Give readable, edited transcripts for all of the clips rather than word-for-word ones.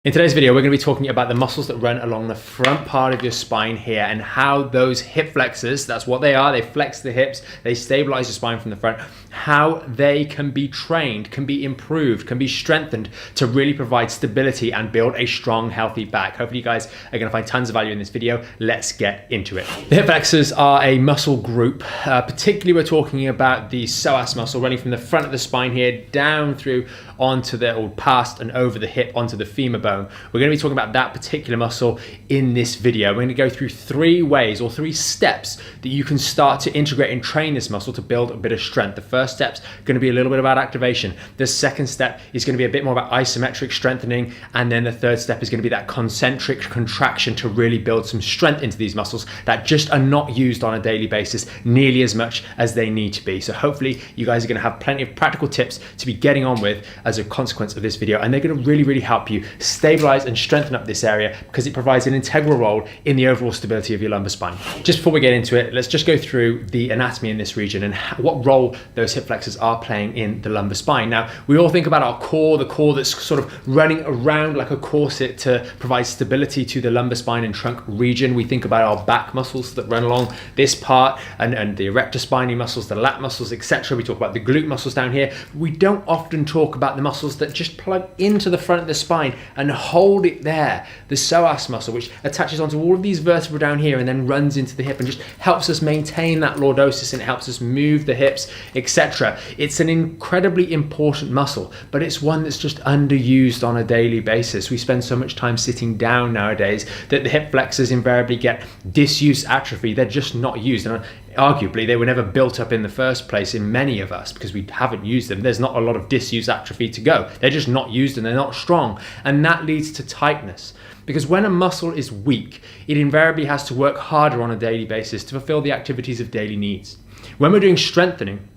In today's video, we're going to be talking about the muscles that run along the front part of your spine here and how those hip flexors, that's what they are, they flex the hips, they stabilize your spine from the front, how they can be trained, can be improved, can be strengthened to really provide stability and build a strong, healthy back. Hopefully you guys are going to find tons of value in this video. Let's get into it. The hip flexors are a muscle group, particularly we're talking about the psoas muscle running from the front of the spine here down through onto the, or past and over the hip onto the femur bone. We're going to be talking about that particular muscle in this video. We're going to go through three ways or three steps that you can start to integrate and train this muscle to build a bit of strength. The first step's going to be a little bit about activation. The second step is going to be a bit more about isometric strengthening. And then the third step is going to be that concentric contraction to really build some strength into these muscles that just are not used on a daily basis nearly as much as they need to be. So hopefully you guys are going to have plenty of practical tips to be getting on with as a consequence of this video. And they're going to really help you stabilize and strengthen up this area because it provides an integral role in the overall stability of your lumbar spine. Just before we get into it, let's just go through the anatomy in this region and what role those hip flexors are playing in the lumbar spine. Now, we all think about our core, the core that's sort of running around like a corset to provide stability to the lumbar spine and trunk region. We think about our back muscles that run along this part and the erector spinae muscles, the lat muscles, etc. We talk about the glute muscles down here. We don't often talk about the muscles that just plug into the front of the spine and hold it there. The psoas muscle, which attaches onto all of these vertebrae down here and then runs into the hip and just helps us maintain that lordosis and it helps us move the hips, etc. It's an incredibly important muscle, but it's one that's just underused on a daily basis. We spend so much time sitting down nowadays that the hip flexors invariably get disuse atrophy. They're just not used. And arguably, they were never built up in the first place in many of us because we haven't used them. There's not a lot of disuse atrophy to go. They're just not used and they're not strong. And that leads to tightness. Because when a muscle is weak, it invariably has to work harder on a daily basis to fulfill the activities of daily needs. When we're doing strengthening,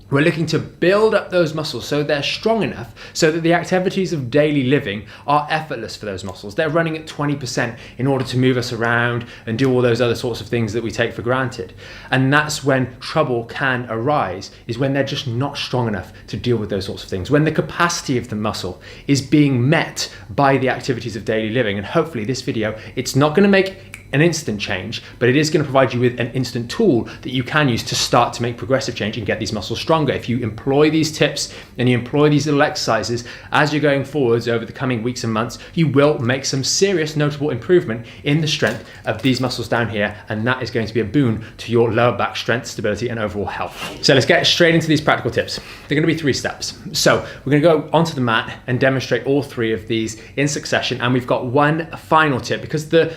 we're looking to build up those muscles so they're strong enough so that the activities of daily living are effortless for those muscles. They're running at 20% in order to move us around and do all those other sorts of things that we take for granted. And that's when trouble can arise, is when they're just not strong enough to deal with those sorts of things. When the capacity of the muscle is being met by the activities of daily living. And hopefully this video, it's not going to make an instant change, but it is going to provide you with an instant tool that you can use to start to make progressive change and get these muscles stronger. If you employ these tips and you employ these little exercises as you're going forwards over the coming weeks and months, you will make some serious notable improvement in the strength of these muscles down here, and that is going to be a boon to your lower back strength, stability, and overall health. So let's get straight into these practical tips. They're going to be three steps. So we're going to go onto the mat and demonstrate all three of these in succession, and we've got one final tip because the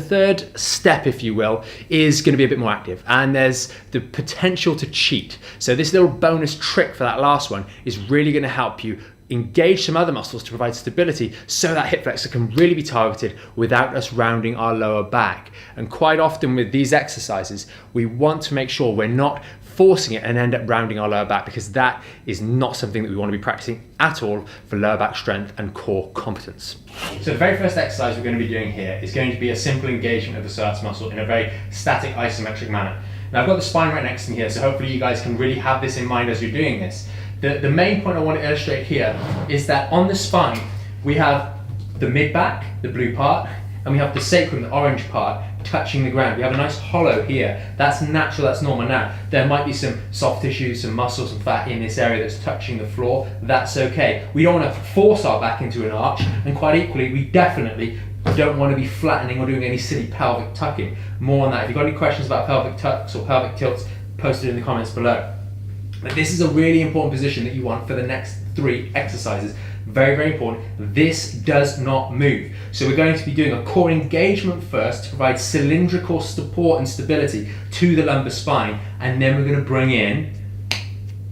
third step, if you will, is going to be a bit more active and there's the potential to cheat. So this little bonus trick for that last one is really going to help you engage some other muscles to provide stability so that hip flexor can really be targeted without us rounding our lower back. And quite often with these exercises, we want to make sure we're not forcing it and end up rounding our lower back because that is not something that we want to be practicing at all for lower back strength and core competence. So the very first exercise we're going to be doing here is going to be a simple engagement of the psoas muscle in a very static isometric manner. Now I've got the spine right next to me here, so hopefully you guys can really have this in mind as you're doing this. The main point I want to illustrate here is that on the spine we have the mid back, the blue part, and we have the sacrum, the orange part, touching the ground. We have a nice hollow here. That's natural, that's normal. Now, there might be some soft tissue, some muscle, some fat in this area that's touching the floor. That's okay. We don't want to force our back into an arch, and quite equally, we definitely don't want to be flattening or doing any silly pelvic tucking. More on that. If you've got any questions about pelvic tucks or pelvic tilts, post it in the comments below. But this is a really important position that you want for the next three exercises. Very important. This does not move. So we're going to be doing a core engagement first to provide cylindrical support and stability to the lumbar spine, and then we're going to bring in,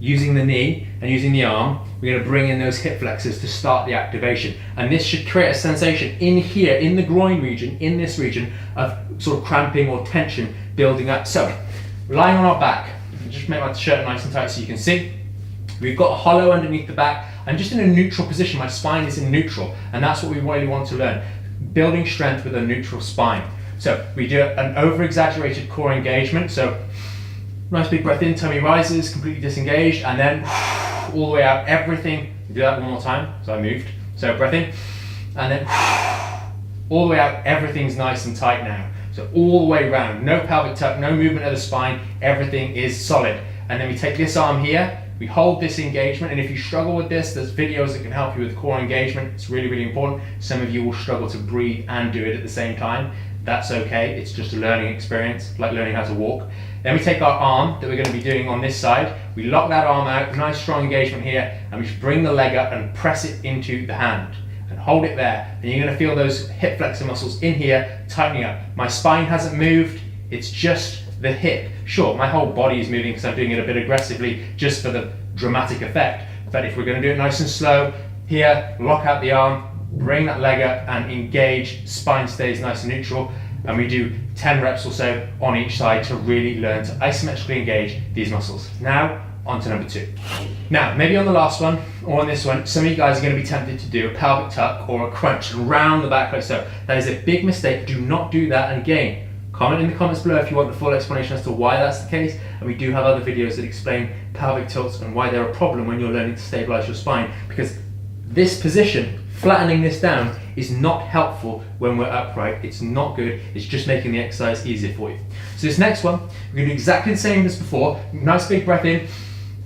using the knee and using the arm, we're going to bring in those hip flexors to start the activation. And this should create a sensation in here, in the groin region, in this region of sort of cramping or tension building up. So, lying on our back, just make my shirt nice and tight so you can see. We've got a hollow underneath the back. I'm just in a neutral position. My spine is in neutral, and that's what we really want to learn. Building strength with a neutral spine. So we do an over-exaggerated core engagement. So nice big breath in, tummy rises, completely disengaged, and then all the way out, everything. Do that one more time. So I moved. So breath in, and then all the way out. Everything's nice and tight now. So all the way around, no pelvic tuck, no movement of the spine, everything is solid. And then we take this arm here, we hold this engagement, and if you struggle with this, there's videos that can help you with core engagement. It's really, really important. Some of you will struggle to breathe and do it at the same time. That's okay, it's just a learning experience, like learning how to walk. Then we take our arm that we're going to be doing on this side, we lock that arm out, nice strong engagement here, and we just bring the leg up and press it into the hand. And hold it there, and you're going to feel those hip flexor muscles in here tightening up. My spine hasn't moved, it's just the hip. Sure, my whole body is moving because I'm doing it a bit aggressively just for the dramatic effect, but if we're going to do it nice and slow, here, lock out the arm, bring that leg up and engage, spine stays nice and neutral, and we do 10 reps or so on each side to really learn to isometrically engage these muscles. Now, on to number 2. Now, maybe on the last one, or on this one, some of you guys are going to be tempted to do a pelvic tuck or a crunch around the back like so. That is a big mistake, do not do that, and again, comment in the comments below if you want the full explanation as to why that's the case, and we do have other videos that explain pelvic tilts and why they're a problem when you're learning to stabilize your spine, because this position, flattening this down, is not helpful when we're upright. It's not good, it's just making the exercise easier for you. So this next one, we're going to do exactly the same as before. Nice big breath in,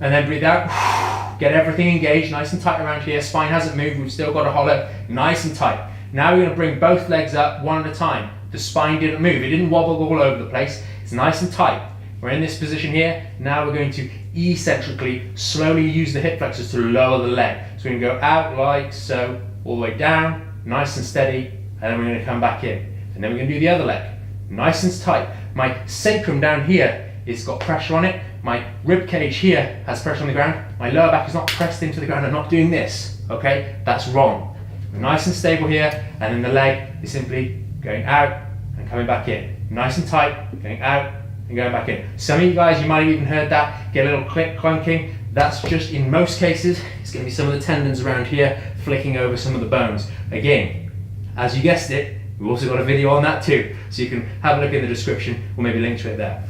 and then breathe out. Get everything engaged, nice and tight around here. Spine hasn't moved, we've still got a hollow, nice and tight. Now we're going to bring both legs up one at a time. The spine didn't move, it didn't wobble all over the place. It's nice and tight. We're in this position here. Now we're going to eccentrically, slowly use the hip flexors to lower the leg. So we're going to go out like so, all the way down, nice and steady, and then we're going to come back in. And then we're going to do the other leg, nice and tight. My sacrum down here has got pressure on it. My rib cage here has pressure on the ground. My lower back is not pressed into the ground. I'm not doing this, okay? That's wrong. We're nice and stable here, and then the leg is simply going out and coming back in. Nice and tight, going out and going back in. Some of you guys, you might have even heard that, get a little click, clunking. That's just, in most cases, it's going to be some of the tendons around here flicking over some of the bones. Again, as you guessed it, we've also got a video on that too, so you can have a look in the description, or maybe link to it there.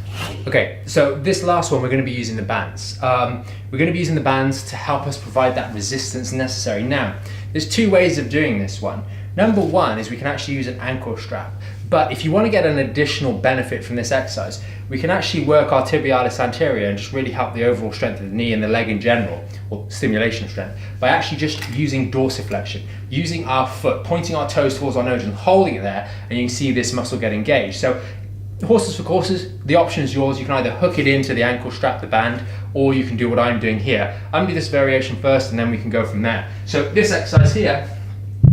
Okay, so this last one we're going to be using the bands. We're going to be using the bands to help us provide that resistance necessary. Now, there's 2 ways of doing this one. Number 1 is we can actually use an ankle strap. But if you want to get an additional benefit from this exercise, we can actually work our tibialis anterior and just really help the overall strength of the knee and the leg in general, or stimulation of strength, by actually just using dorsiflexion, using our foot, pointing our toes towards our nose and holding it there, and you can see this muscle get engaged. So horses for courses, the option is yours. You can either hook it into the ankle strap, the band, or you can do what I'm doing here. I'm going to do this variation first and then we can go from there. So this exercise here,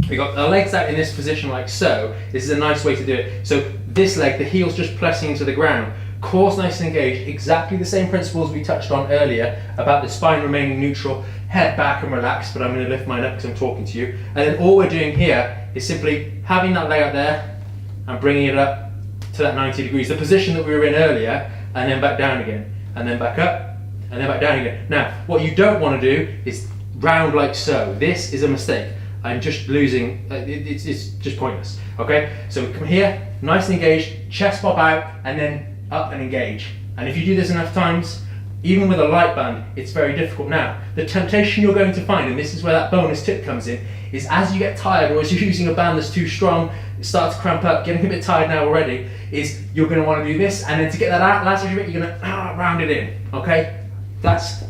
we got the legs out in this position like so. This is a nice way to do it. So this leg, the heel's just pressing into the ground. Core's nice and engaged. Exactly the same principles we touched on earlier about the spine remaining neutral, head back and relaxed, but I'm going to lift mine up because I'm talking to you. And then all we're doing here is simply having that leg out there and bringing it up to that 90 degrees, the position that we were in earlier, and then back down again, and then back up, and then back down again. Now, what you don't want to do is round like so. This is a mistake. I'm just losing, it's just pointless, okay? So we come here, nice and engaged, chest pop out, and then up and engage. And if you do this enough times, even with a light band, it's very difficult. Now, the temptation you're going to find, and this is where that bonus tip comes in, is as you get tired, or as you're using a band that's too strong, it starts to cramp up, getting a bit tired now already, is you're going to want to do this, and then to get that out, last bit, you're going to round it in, okay? That's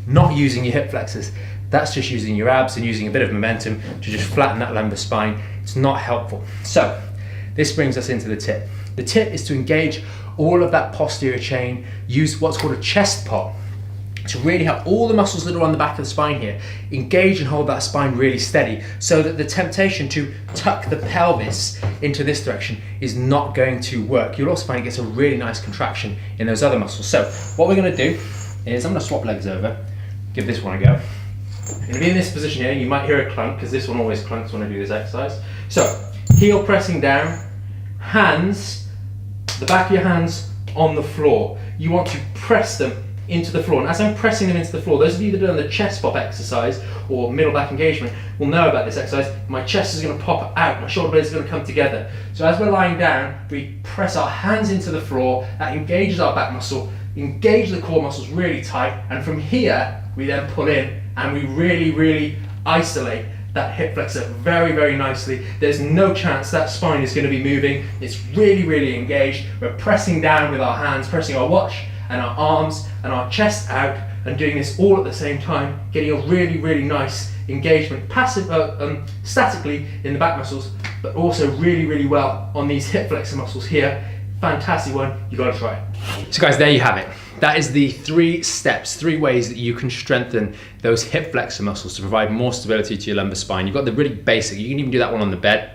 not using your hip flexors. That's just using your abs and using a bit of momentum to just flatten that lumbar spine. It's not helpful. So this brings us into the tip. The tip is to engage all of that posterior chain, use what's called a chest pop to really help all the muscles that are on the back of the spine here engage and hold that spine really steady, so that the temptation to tuck the pelvis into this direction is not going to work. You'll also find it gets a really nice contraction in those other muscles. So what we're going to do is I'm going to swap legs over, give this one a go. I'm going to be in this position here. You might hear a clunk because this one always clunks when I do this exercise. So heel pressing down, hands, the back of your hands on the floor. You want to press them into the floor, and as I'm pressing them into the floor, those of you that have done the chest pop exercise or middle back engagement will know about this exercise. My chest is going to pop out, my shoulder blades are going to come together. So as we're lying down, we press our hands into the floor. That engages our back muscle, engage the core muscles really tight, and from here we then pull in and we really isolate that hip flexor very, very nicely. There's no chance that spine is going to be moving. It's really, really engaged. We're pressing down with our hands, pressing our watch and our arms and our chest out, and doing this all at the same time, getting a really, really nice engagement statically in the back muscles, but also really, really well on these hip flexor muscles here. Fantastic one, you gotta try it. So guys, there you have it. That is the 3 steps, 3 ways that you can strengthen those hip flexor muscles to provide more stability to your lumbar spine. You've got the really basic, you can even do that one on the bed.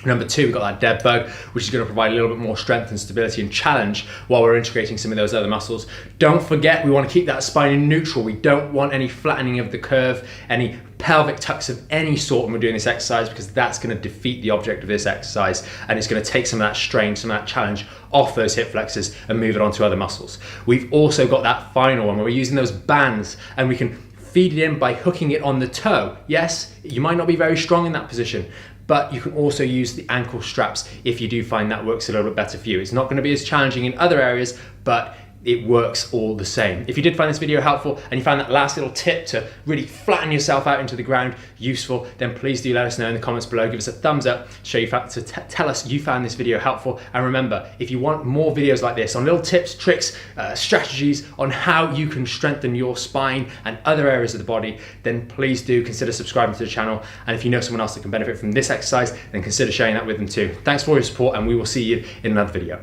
Number 2, we've got that dead bug, which is going to provide a little bit more strength and stability and challenge while we're integrating some of those other muscles. Don't forget, we want to keep that spine in neutral. We don't want any flattening of the curve, any pelvic tucks of any sort when we're doing this exercise, because that's going to defeat the object of this exercise, and it's going to take some of that strain, some of that challenge off those hip flexors and move it onto other muscles. We've also got that final one where we're using those bands, and we can feed it in by hooking it on the toe. Yes, you might not be very strong in that position, but you can also use the ankle straps if you do find that works a little bit better for you. It's not going to be as challenging in other areas, but it works all the same. If you did find this video helpful and you found that last little tip to really flatten yourself out into the ground useful, then please do let us know in the comments below. Give us a thumbs up to tell us you found this video helpful. And remember, if you want more videos like this on little tips, tricks, strategies on how you can strengthen your spine and other areas of the body, then please do consider subscribing to the channel. And if you know someone else that can benefit from this exercise, then consider sharing that with them too. Thanks for your support, and we will see you in another video.